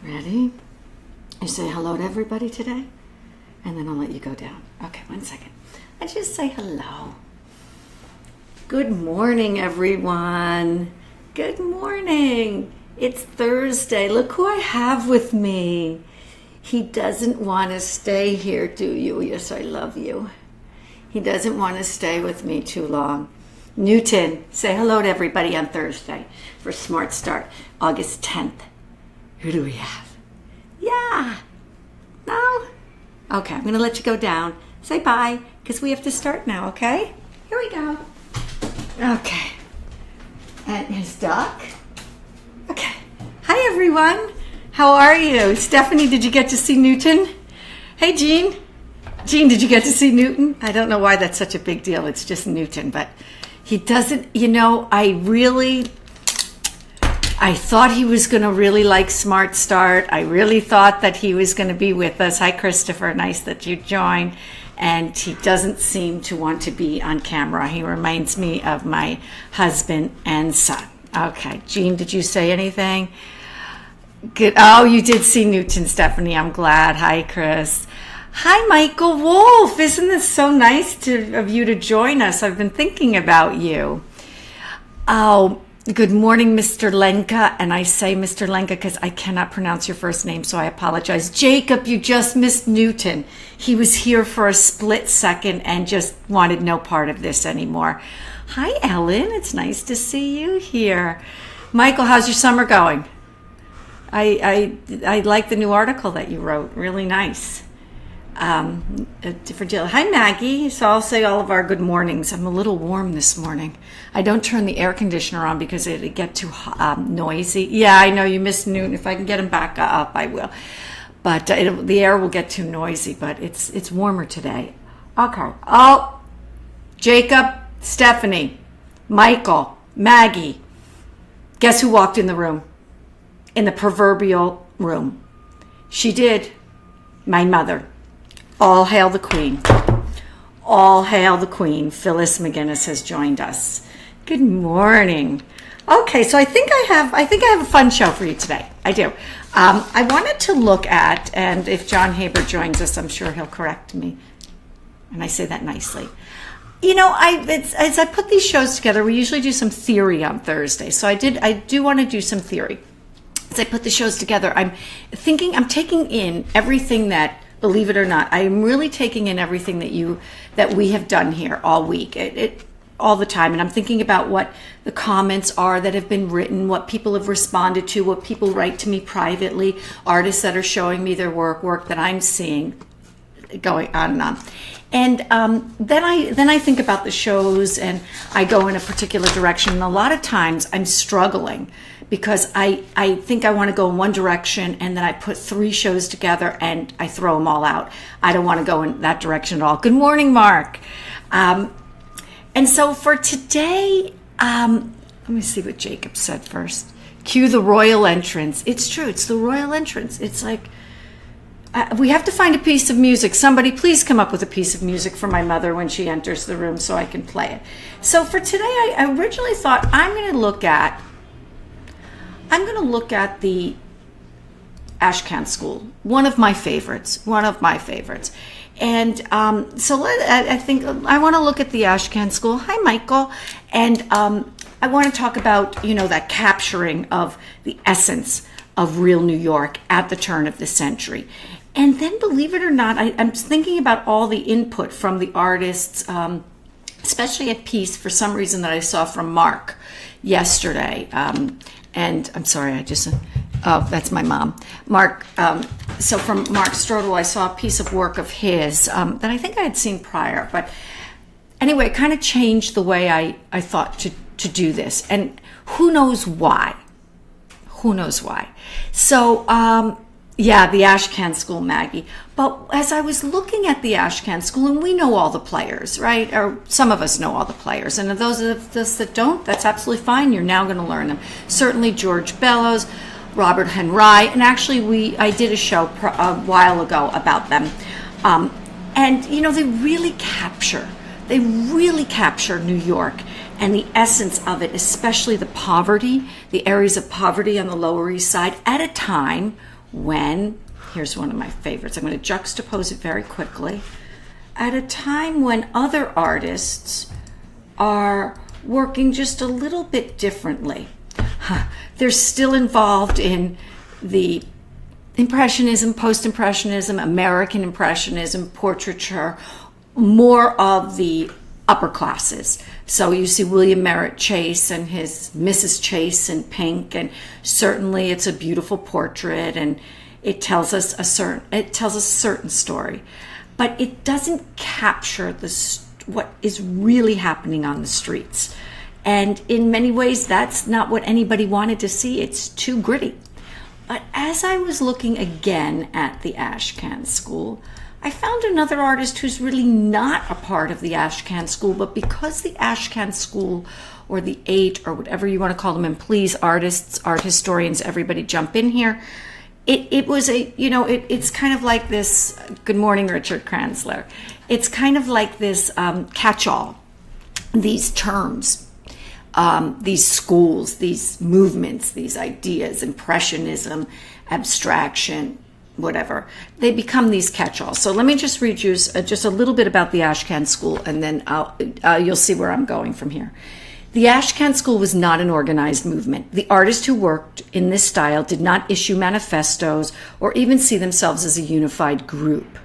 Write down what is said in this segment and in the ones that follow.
Ready? You say hello to everybody today, and then I'll let you go down. Okay, 1 second. I just say hello. Good morning, everyone. Good morning. It's Thursday. Look who I have with me. He doesn't want to stay here, do you? Yes, I love you. He doesn't want to stay with me too long. Newton, say hello to everybody on Thursday for Smart Start, August 10th. Who do we have? Yeah. No? Okay, I'm going to let you go down. Say bye, because we have to start now, okay? Here we go. Okay. And his duck. Okay. Hi, everyone. How are you? Stephanie, did you get to see Newton? Hey, Jean. Jean, did you get to see Newton? I don't know why that's such a big deal. It's just Newton, but he doesn't, I thought he was going to really like Smart Start. I really thought that he was going to be with us. Hi, Christopher. Nice that you joined. And he doesn't seem to want to be on camera. He reminds me of my husband and son. Okay. Jean, did you say anything? Good. Oh, you did see Newton, Stephanie. I'm glad. Hi, Chris. Hi, Michael Wolf. Isn't this so nice of you to join us? I've been thinking about you. Oh, good morning, Mr. Lenka. And I say Mr. Lenka because I cannot pronounce your first name, so I apologize. Jacob, you just missed Newton. He was here for a split second and just wanted no part of this anymore. Hi, Ellen. It's nice to see you here. Michael, how's your summer going? I like the new article that you wrote. Really nice. For Jill. Hi, Maggie. So I'll say all of our good mornings. I'm a little warm this morning. I don't turn the air conditioner on because it'd get too noisy. Yeah, I know you missed Newton. If I can get him back up, I will. But the air will get too noisy. But it's warmer today. Okay. Oh, Jacob, Stephanie, Michael, Maggie. Guess who walked in the room? In the proverbial room. She did. My mother. All hail the Queen. All hail the Queen. Phyllis McGinnis has joined us. Good morning. Okay, so I think I have a fun show for you today. I do. I wanted to look at, and if John Haber joins us, I'm sure he'll correct me. And I say that nicely. As I put these shows together, we usually do some theory on Thursday. So I do want to do some theory. As I put the shows together, I'm taking in everything that, believe it or not, I am really taking in everything that we have done here all week, all the time. And I'm thinking about what the comments are that have been written, what people have responded to, what people write to me privately, artists that are showing me their work that I'm seeing, going on and on. And then I think about the shows and I go in a particular direction. And a lot of times I'm struggling because I think I want to go in one direction and then I put 3 shows together and I throw them all out. I don't want to go in that direction at all. Good morning, Mark. And so for today, let me see what Jacob said first. Cue the royal entrance. It's true. It's the royal entrance. It's like, we have to find a piece of music. Somebody please come up with a piece of music for my mother when she enters the room so I can play it. So for today, I originally thought I'm going to look at the Ashcan School, one of my favorites. And I think I want to look at the Ashcan School. Hi, Michael. And I want to talk about, that capturing of the essence of real New York at the turn of the century. And then, believe it or not, I'm thinking about all the input from the artists, especially a piece for some reason that I saw from Mark yesterday. And I'm sorry, that's my mom. Mark, so from Mark Strodel, I saw a piece of work of his that I think I had seen prior. But anyway, it kind of changed the way I thought to do this. And who knows why? So, the Ashcan School, Maggie. But as I was looking at the Ashcan School, and we know all the players, right? Or some of us know all the players. And those of us that don't, that's absolutely fine. You're now going to learn them. Certainly George Bellows, Robert Henry. And actually, I did a show a while ago about them. And, they really capture New York and the essence of it, especially the poverty, the areas of poverty on the Lower East Side, at a time when, here's one of my favorites, I'm going to juxtapose it very quickly, at a time when other artists are working just a little bit differently. They're still involved in the Impressionism, Post-Impressionism, American Impressionism, portraiture, more of the upper classes. So you see William Merritt Chase and his Mrs. Chase in pink, and certainly it's a beautiful portrait, and it tells us a certain story, but it doesn't capture what is really happening on the streets. And in many ways, that's not what anybody wanted to see. It's too gritty. But as I was looking again at the Ashcan School, I found another artist who's really not a part of the Ashcan School, but because the Ashcan School, or the 8, or whatever you want to call them, and please, artists, art historians, everybody jump in here. It was it's kind of like this, good morning, Richard Kranzler. It's kind of like this catch-all, these terms, these schools, these movements, these ideas, Impressionism, abstraction, whatever. They become these catch-alls. So let me just read you just a little bit about the Ashcan School, and then you'll see where I'm going from here. The Ashcan School was not an organized movement. The artists who worked in this style did not issue manifestos or even see themselves as a unified group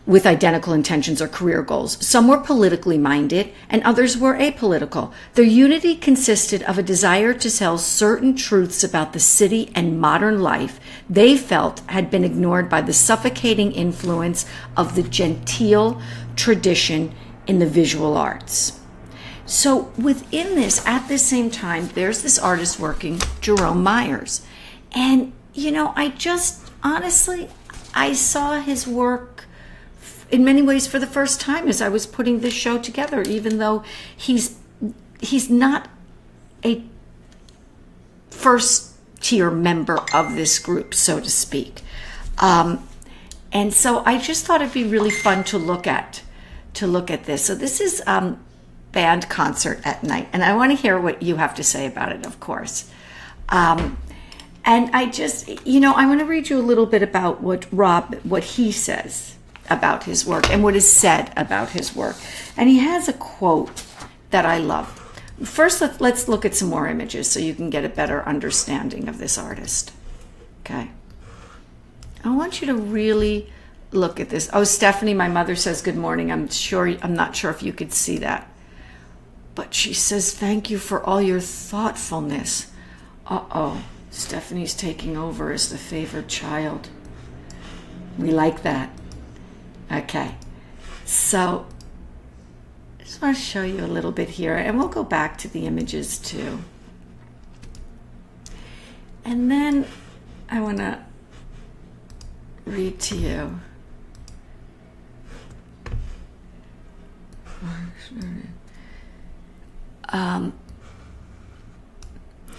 with identical intentions or career goals. Some were politically minded and others were apolitical. Their unity consisted of a desire to tell certain truths about the city and modern life they felt had been ignored by the suffocating influence of the genteel tradition in the visual arts. So within this, at the same time, there's this artist working, Jerome Myers. And, I saw his work in many ways for the first time as I was putting this show together, even though he's not a first-tier member of this group, so to speak. And so I just thought it'd be really fun to look at this. So this is band concert at night, and I want to hear what you have to say about it, of course. And I just, I want to read you a little bit about what he says about his work and what is said about his work. And he has a quote that I love. First, let's look at some more images so you can get a better understanding of this artist. Okay. I want you to really look at this. Oh, Stephanie, my mother says good morning. I'm not sure if you could see that. But she says, thank you for all your thoughtfulness. Uh-oh, Stephanie's taking over as the favored child. We like that. Okay, so I just want to show you a little bit here, and we'll go back to the images too. And then I want to read to you.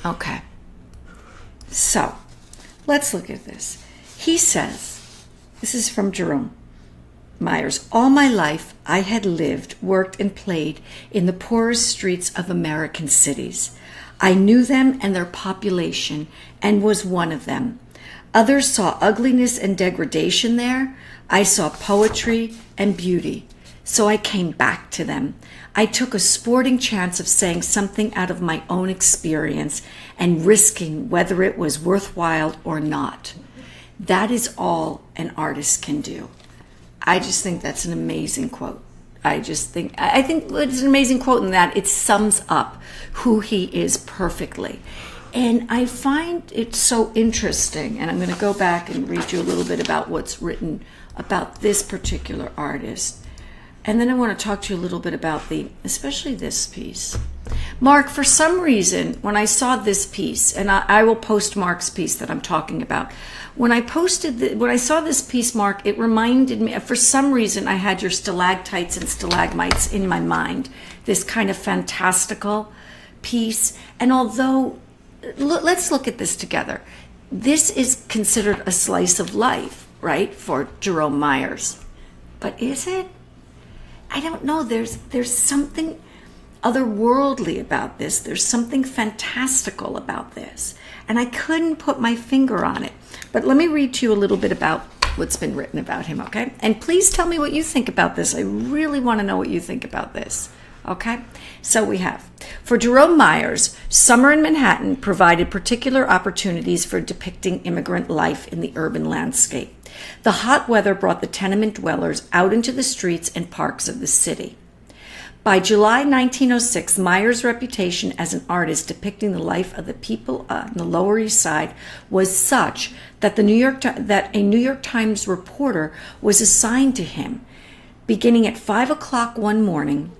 Okay, so let's look at this. He says, this is from Jerome Myers, all my life I had lived, worked, and played in the poorest streets of American cities. I knew them and their population and was one of them. Others saw ugliness and degradation there. I saw poetry and beauty. So I came back to them. I took a sporting chance of saying something out of my own experience and risking whether it was worthwhile or not. That is all an artist can do. I just think that's an amazing quote. I think it's an amazing quote in that it sums up who he is perfectly. And I find it so interesting, and I'm going to go back and read you a little bit about what's written about this particular artist. And then I want to talk to you a little bit about especially this piece. Mark, for some reason, when I saw this piece, and I will post Mark's piece that I'm talking about, when I saw this piece, Mark, it reminded me, for some reason, I had your stalactites and stalagmites in my mind, this kind of fantastical piece. And although, let's look at this together. This is considered a slice of life, right, for Jerome Myers. But is it? I don't know. There's something otherworldly about this. There's something fantastical about this. And I couldn't put my finger on it. But let me read to you a little bit about what's been written about him, okay? And please tell me what you think about this. I really want to know what you think about this, okay? So we have, for Jerome Myers, summer in Manhattan provided particular opportunities for depicting immigrant life in the urban landscape. The hot weather brought the tenement dwellers out into the streets and parks of the city. By July 1906, Myers' reputation as an artist depicting the life of the people on the Lower East Side was such that a New York Times reporter was assigned to him, beginning at 5 o'clock one morning,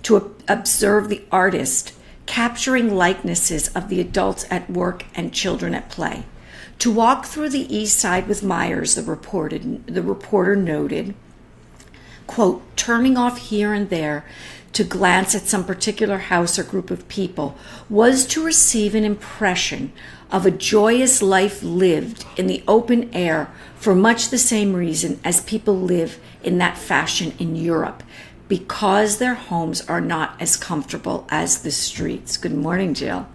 to observe the artist capturing likenesses of the adults at work and children at play. To walk through the East Side with Myers, the reporter noted, quote, turning off here and there to glance at some particular house or group of people, was to receive an impression of a joyous life lived in the open air for much the same reason as people live in that fashion in Europe, because their homes are not as comfortable as the streets. Good morning, Jill.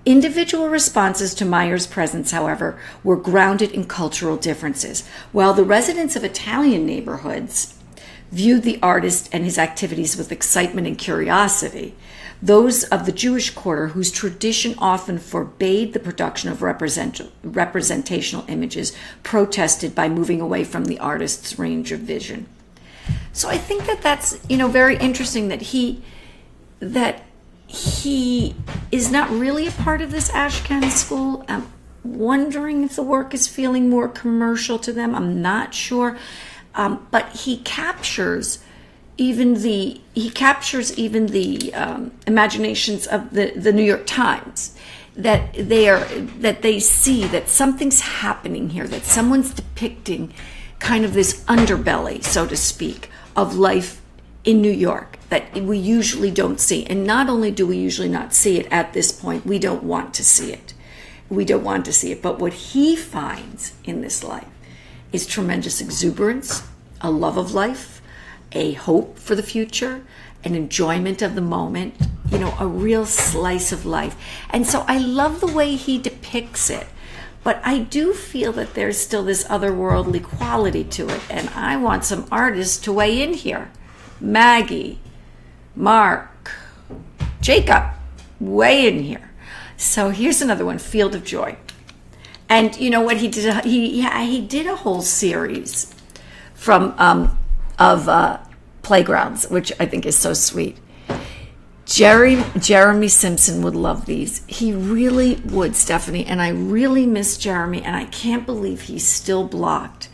Individual responses to Myers' presence, however, were grounded in cultural differences. While the residents of Italian neighborhoods viewed the artist and his activities with excitement and curiosity, those of the Jewish quarter, whose tradition often forbade the production of representational images, protested by moving away from the artist's range of vision. So I think that that's, very interesting that he is not really a part of this Ashcan school. I'm wondering if the work is feeling more commercial to them. I'm not sure. But he captures even the imaginations of the New York Times, that they see that something's happening here, that someone's depicting kind of this underbelly, so to speak, of life in New York that we usually don't see. And not only do we usually not see it at this point, we don't want to see it. But what he finds in this life is tremendous exuberance, a love of life, a hope for the future, an enjoyment of the moment, a real slice of life. And so I love the way he depicts it, but I do feel that there's still this otherworldly quality to it, and I want some artists to weigh in here. Maggie, Mark, Jacob, weigh in here. So here's another one, Field of Joy. And you know what he did? He did a whole series of playgrounds, which I think is so sweet. Jeremy Simpson would love these. He really would, Stephanie. And I really miss Jeremy, and I can't believe he's still blocked.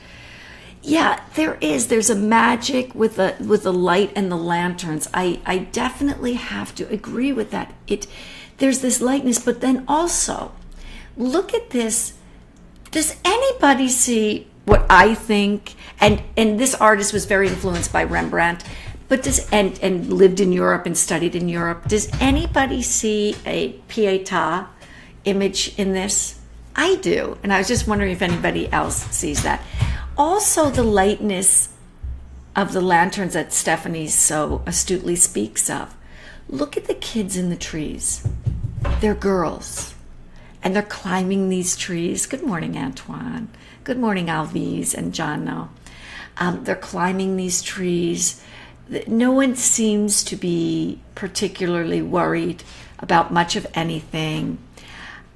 Yeah, there's a magic with the light and the lanterns. I definitely have to agree with that. There's this lightness, but then also look at this. Does anybody see what I think? And this artist was very influenced by Rembrandt, but and lived in Europe and studied in Europe. Does anybody see a Pietà image in this? I do, and I was just wondering if anybody else sees that. Also, the lightness of the lanterns that Stephanie so astutely speaks of. Look at the kids in the trees. They're girls, and they're climbing these trees. Good morning, Antoine. Good morning, Alvise and Jono. They're climbing these trees. No one seems to be particularly worried about much of anything.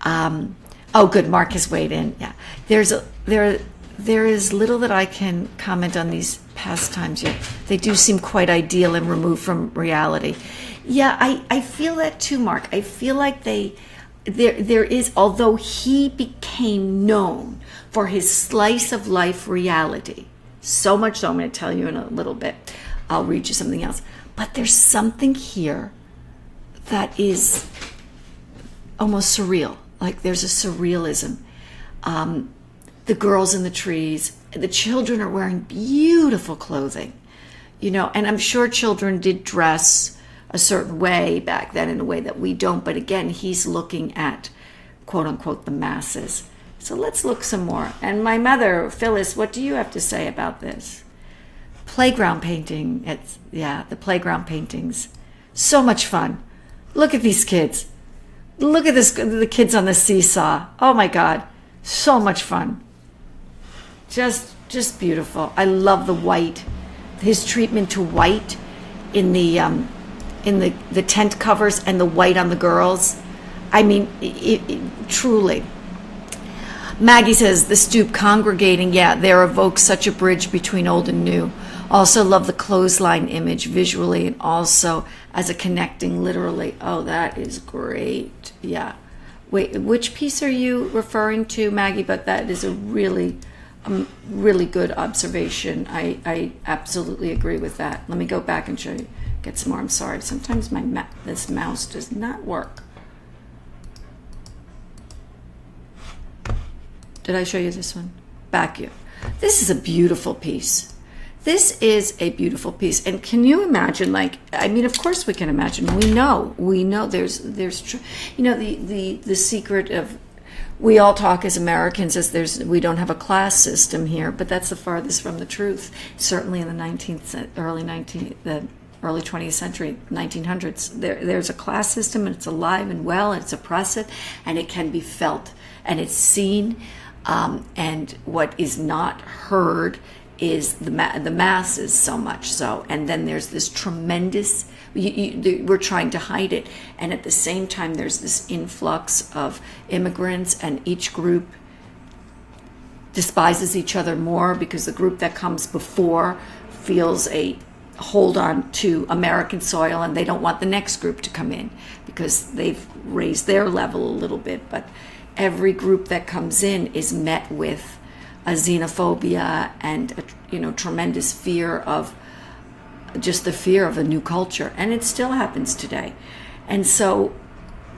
Oh, good. Mark has weighed in. Yeah, there is little that I can comment on these pastimes yet. They do seem quite ideal and removed from reality. Yeah, I feel that too, Mark. I feel like there is, although he became known for his slice of life reality, so much so I'm going to tell you in a little bit. I'll read you something else. But there's something here that is almost surreal. Like there's a surrealism. The girls in the trees, the children are wearing beautiful clothing, and I'm sure children did dress a certain way back then in a way that we don't. But again, he's looking at, quote unquote, the masses. So let's look some more. And my mother, Phyllis, what do you have to say about this? Playground painting. The playground paintings. So much fun. Look at these kids. Look at the kids on the seesaw. Oh my God. So much fun. Just beautiful. I love the white. His treatment to white in the tent covers and the white on the girls. I mean, truly. Maggie says, the stoop congregating, yeah, there evokes such a bridge between old and new. Also love the clothesline image visually and also as a connecting literally. Oh, that is great. Yeah. Wait, which piece are you referring to, Maggie? But that is a really good observation. I absolutely agree with that. Let me go back and show you. Get some more. I'm sorry. Sometimes this mouse does not work. Did I show you this one? Back you. This is a beautiful piece. This is a beautiful piece. And can you imagine, like, I mean, of course we can imagine. We know there's, you know, the secret of, we all talk as Americans as we don't have a class system here, but that's the farthest from the truth. Certainly in the early 20th century, 1900s, there's a class system, and it's alive and well, and it's oppressive, and it can be felt, and it's seen. And what is not heard is the masses so much so. And then there's this tremendous, we're trying to hide it. And at the same time, there's this influx of immigrants, and each group despises each other more because the group that comes before feels a hold on to American soil, and they don't want the next group to come in because they've raised their level a little bit. But every group that comes in is met with a xenophobia and a, tremendous fear of just the fear of a new culture, and it still happens today. And so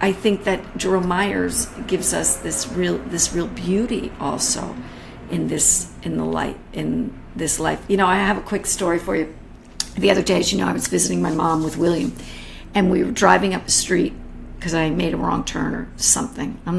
I think that Jerome Myers gives us this real beauty also in this life. I have a quick story for you. The other day, as you know, I was visiting my mom with William, and we were driving up a street because I made a wrong turn or something. I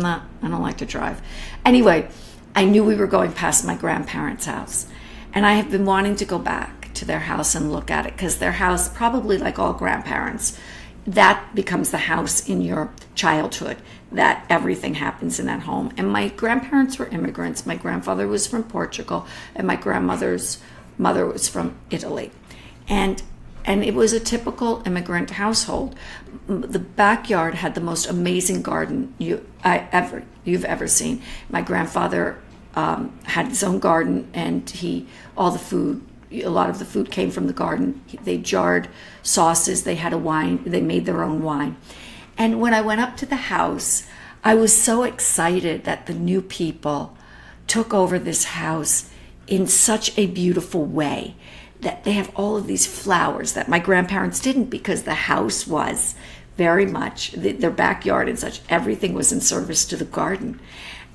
don't like to drive. Anyway, I knew we were going past my grandparents' house, and I have been wanting to go back to their house and look at it, because their house, probably like all grandparents, that becomes the house in your childhood, that everything happens in that home. And my grandparents were immigrants. My grandfather was from Portugal, and my grandmother's mother was from Italy. And it was a typical immigrant household. The backyard had the most amazing garden you've ever seen. My grandfather had his own garden, and a lot of the food came from the garden. They jarred sauces. They had a wine. They made their own wine. And when I went up to the house, I was so excited that the new people took over this house in such a beautiful way, that they have all of these flowers that my grandparents didn't, because the house was very much, their backyard and such, everything was in service to the garden.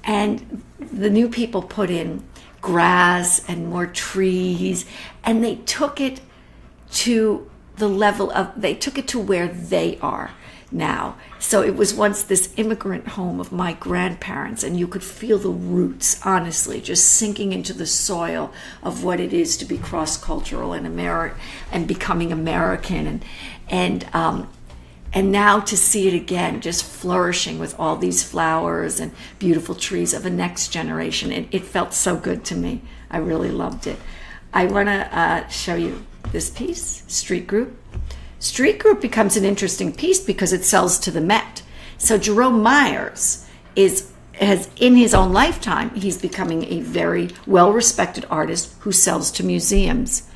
And the new people put in grass and more trees, and they took it to where they are now. So it was once this immigrant home of my grandparents, and you could feel the roots, honestly, just sinking into the soil of what it is to be cross-cultural and becoming American, and now to see it again, just flourishing with all these flowers and beautiful trees of a next generation. It felt so good to me. I really loved it. I want to show you this piece, Street Group. Street Group becomes an interesting piece because it sells to the Met. So Jerome Myers has in his own lifetime, he's becoming a very well-respected artist who sells to museums.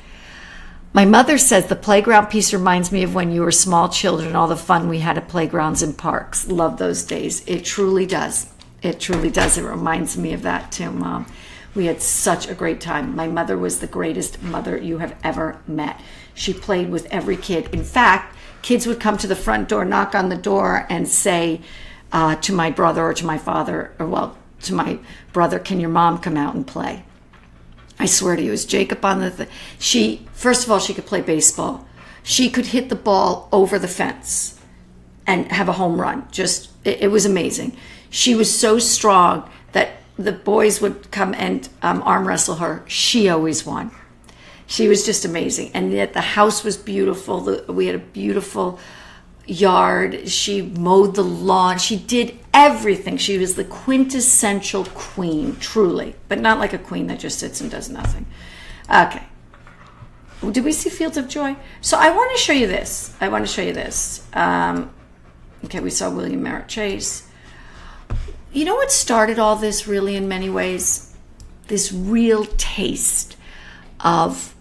My mother says the playground piece reminds me of when you were small children, all the fun we had at playgrounds and parks. Love those days. It truly does. It truly does. It reminds me of that too, Mom. We had such a great time. My mother was the greatest mother you have ever met. She played with every kid. In fact, kids would come to the front door, knock on the door, and say to my brother or to my father, to my brother, "Can your mom come out and play?" I swear to you, it was Jacob on the first of all, she could play baseball. She could hit the ball over the fence and have a home run. It was amazing. She was so strong that the boys would come and arm wrestle her. She always won. She was just amazing. And yet the house was beautiful. We had a beautiful yard. She mowed the lawn. She did everything. She was the quintessential queen, truly, but not like a queen that just sits and does nothing. Okay. Did we see Fields of Joy? So I want to show you this. Okay, we saw William Merritt Chase. You know what started all this really in many ways? This real taste of,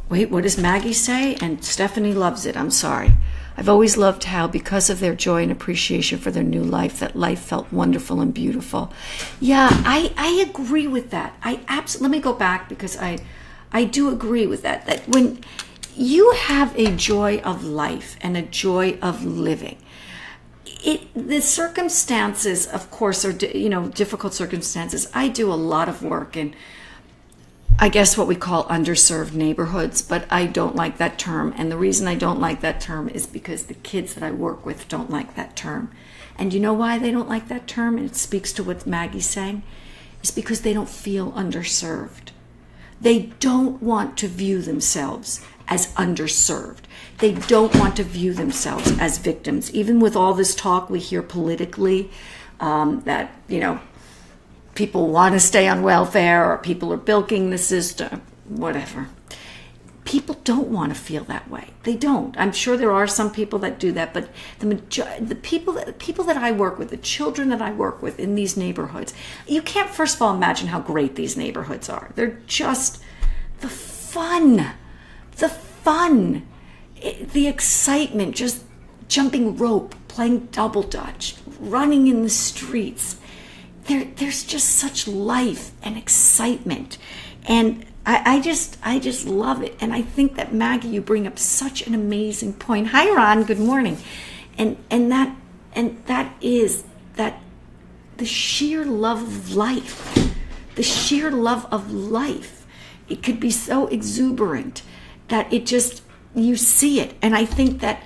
wait, what does Maggie say? And Stephanie loves it. I'm sorry. I've always loved how, because of their joy and appreciation for their new life, that life felt wonderful and beautiful. Yeah, I agree with that. Let me go back, because I do agree with that. That when you have a joy of life and a joy of living, the circumstances, of course, are difficult circumstances. I do a lot of work in, I guess, what we call underserved neighborhoods, but I don't like that term. And the reason I don't like that term is because the kids that I work with don't like that term. And you know why they don't like that term? And it speaks to what Maggie's saying. It's because they don't feel underserved. They don't want to view themselves as underserved. They don't want to view themselves as victims. Even with all this talk we hear politically, that, people want to stay on welfare, or people are bilking the system, whatever. People don't want to feel that way. They don't. I'm sure there are some people that do that, but the people that I work with, the children that I work with in these neighborhoods, you can't, first of all, imagine how great these neighborhoods are. They're just the fun, the excitement, just jumping rope, playing double dutch, running in the streets. There's just such life and excitement, and I just love it. And I think that, Maggie, you bring up such an amazing point. Hi, Ron. Good morning. And that is that the sheer love of life. The sheer love of life. It could be so exuberant that it just, you see it. And I think that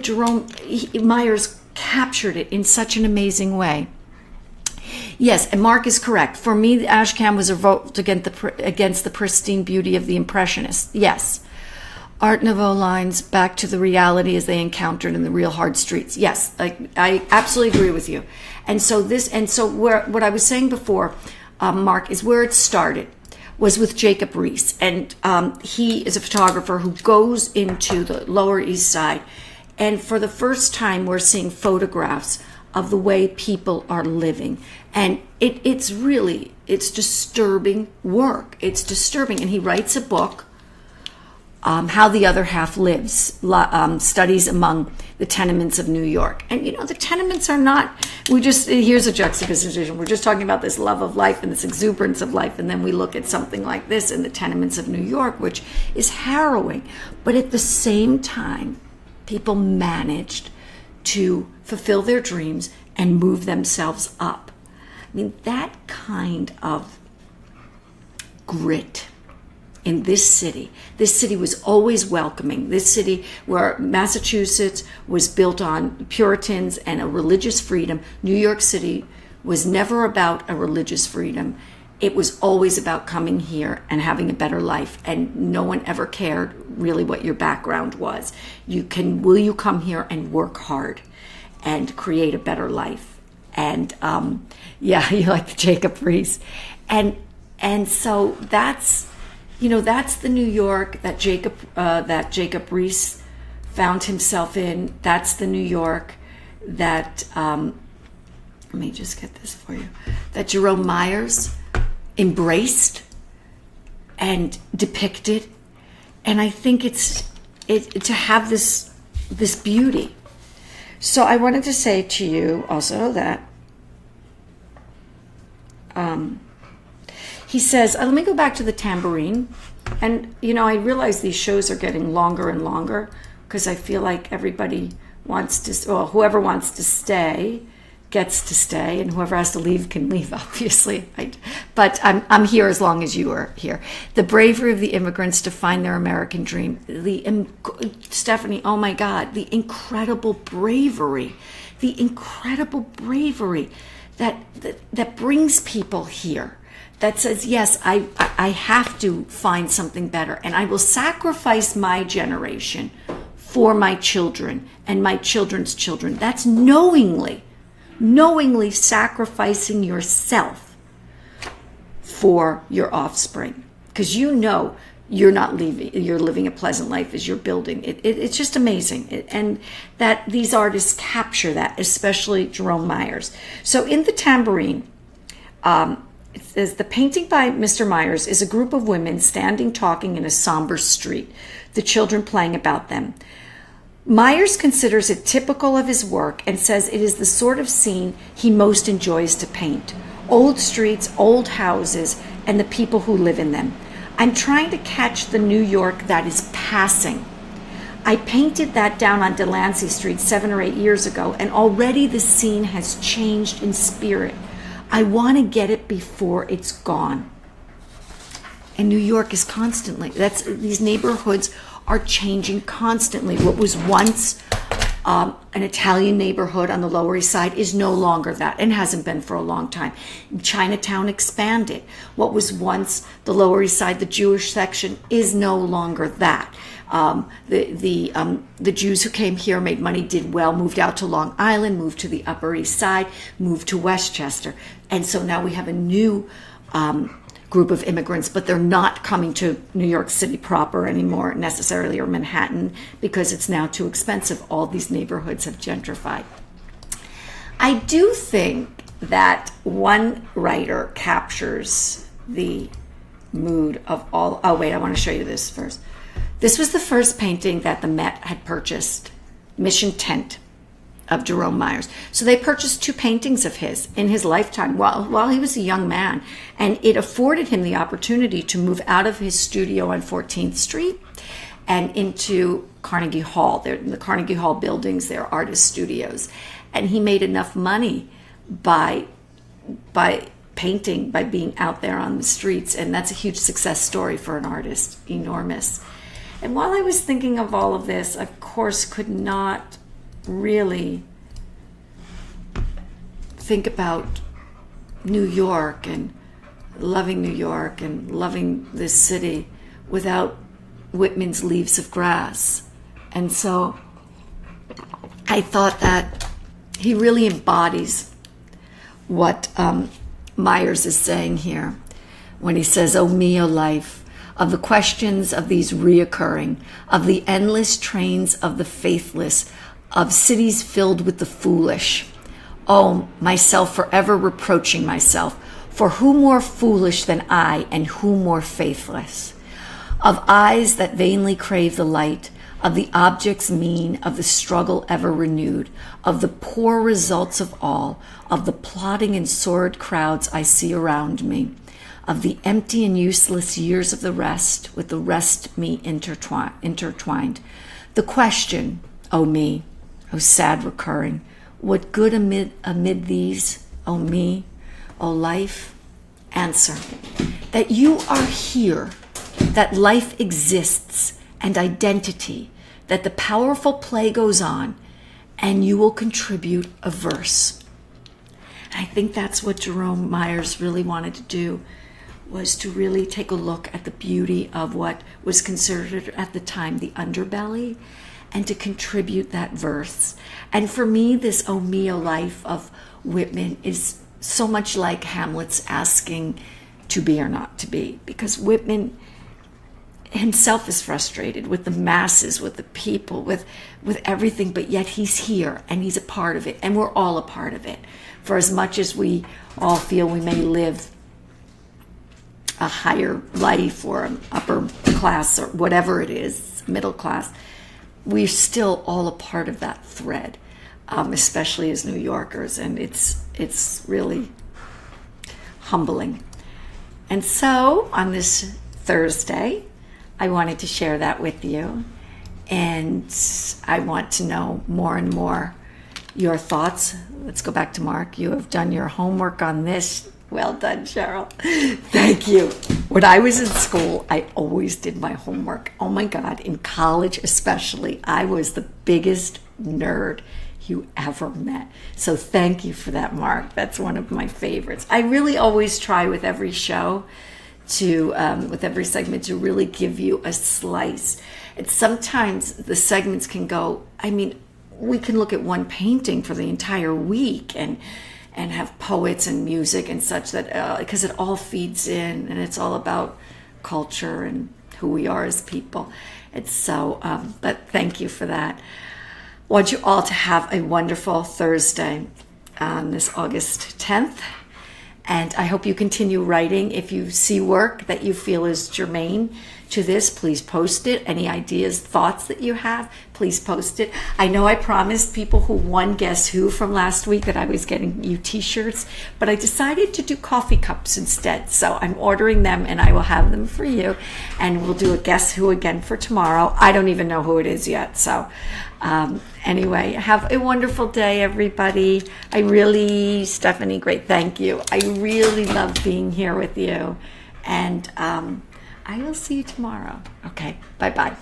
Jerome Myers captured it in such an amazing way. Yes, and Mark is correct. For me, the Ashcan was a revolt against the pristine beauty of the Impressionists. Yes. Art Nouveau lines back to the reality as they encountered in the real hard streets. Yes, I absolutely agree with you. And so what I was saying before, Mark, is where it started was with Jacob Riis. And he is a photographer who goes into the Lower East Side. And for the first time, we're seeing photographs of the way people are living. And it's disturbing work. It's disturbing. And he writes a book, How the Other Half Lives, Studies Among the Tenements of New York. And, the tenements are not, here's a juxtaposition. We're just talking about this love of life and this exuberance of life. And then we look at something like this in the tenements of New York, which is harrowing. But at the same time, people managed to fulfill their dreams and move themselves up. I mean, that kind of grit in this city was always welcoming. This city, where Massachusetts was built on Puritans and a religious freedom, New York City was never about a religious freedom. It was always about coming here and having a better life, and no one ever cared really what your background was. Will you come here and work hard and create a better life? And yeah, you like the Jacob Riis, and so that's the New York that Jacob Riis found himself in. That's the New York that let me just get this for you, that Jerome Myers embraced and depicted. And I think it's to have this beauty. So I wanted to say to you also that he says, let me go back to the tambourine. And, I realize these shows are getting longer and longer because I feel like everybody wants to, well, whoever wants to stay gets to stay, and whoever has to leave can leave, obviously. But I'm here as long as you are here. The bravery of the immigrants to find their American dream. Stephanie, oh my God, the incredible bravery that brings people here, that says, yes, I have to find something better, and I will sacrifice my generation for my children and my children's children. That's knowingly sacrificing yourself for your offspring, because you know you're not leaving, you're living a pleasant life as you're building it. It's just amazing. And that these artists capture that, especially Jerome Myers. So in the tambourine, it says, the painting by Mr. Myers is a group of women standing talking in a somber street, the children playing about them. Myers considers it typical of his work and says it is the sort of scene he most enjoys to paint. Old streets, old houses, and the people who live in them. I'm trying to catch the New York that is passing. I painted that down on Delancey Street 7 or 8 years ago, and already the scene has changed in spirit. I want to get it before it's gone. And New York is constantly, these neighborhoods are changing constantly. What was once an Italian neighborhood on the Lower East Side is no longer that, and hasn't been for a long time. Chinatown expanded. What was once the Lower East Side, the Jewish section, is no longer that. The Jews who came here, made money, did well, moved out to Long Island, moved to the Upper East Side, moved to Westchester. And so now we have a new group of immigrants, but they're not coming to New York City proper anymore necessarily, or Manhattan, because it's now too expensive. All these neighborhoods have gentrified. I do think that one writer captures the mood of all. Oh wait, I want to show you this first. This was the first painting that the Met had purchased, Mission Tent, of Jerome Myers. So they purchased 2 paintings of his in his lifetime while he was a young man. And it afforded him the opportunity to move out of his studio on 14th Street and into Carnegie Hall. They're in the Carnegie Hall buildings, they're artist studios. And he made enough money by painting, by being out there on the streets. And that's a huge success story for an artist, enormous. And while I was thinking of all of this, of course, could not really think about New York and loving this city without Whitman's Leaves of Grass. And so I thought that he really embodies what Myers is saying here when he says, "Oh me, oh life, of the questions of these reoccurring, of the endless trains of the faithless, of cities filled with the foolish. Oh, myself forever reproaching myself, for who more foolish than I, and who more faithless? Of eyes that vainly crave the light, of the objects mean, of the struggle ever renewed, of the poor results of all, of the plotting and sordid crowds I see around me, of the empty and useless years of the rest, with the rest me intertwined. The question, oh me, oh sad recurring, what good amid these, oh me, oh life? Answer, that you are here, that life exists, and identity, that the powerful play goes on, and you will contribute a verse." And I think that's what Jerome Myers really wanted to do, was to really take a look at the beauty of what was considered at the time the underbelly, and to contribute that verse. And for me, this "Oh me, oh life" of Whitman is so much like Hamlet's asking to be or not to be, because Whitman himself is frustrated with the masses, with the people, with everything, but yet he's here and he's a part of it, and we're all a part of it. For as much as we all feel we may live a higher life or an upper class or whatever it is, middle class, we're still all a part of that thread, especially as New Yorkers, and it's really humbling. And so on this Thursday, I wanted to share that with you, and I want to know more and more your thoughts. Let's go back to Mark. You have done your homework on this. Well done, Cheryl. Thank you. When I was in school, I always did my homework. Oh my God, in college especially, I was the biggest nerd you ever met. So thank you for that, Mark. That's one of my favorites. I really always try with every show with every segment to really give you a slice. It's sometimes the segments can go, I mean, we can look at one painting for the entire week and have poets and music and such, that because it all feeds in, and it's all about culture and who we are as people. It's so, but thank you for that. I want you all to have a wonderful Thursday on this August 10th. And I hope you continue writing. If you see work that you feel is germane to this, please post it. Any ideas, thoughts that you have, please post it. I know I promised people who won Guess Who from last week that I was getting you t-shirts, but I decided to do coffee cups instead. So I'm ordering them and I will have them for you. And we'll do a Guess Who again for tomorrow. I don't even know who it is yet. So anyway, have a wonderful day, everybody. Stephanie, great, thank you. I really love being here with you. And I will see you tomorrow. Okay, bye-bye.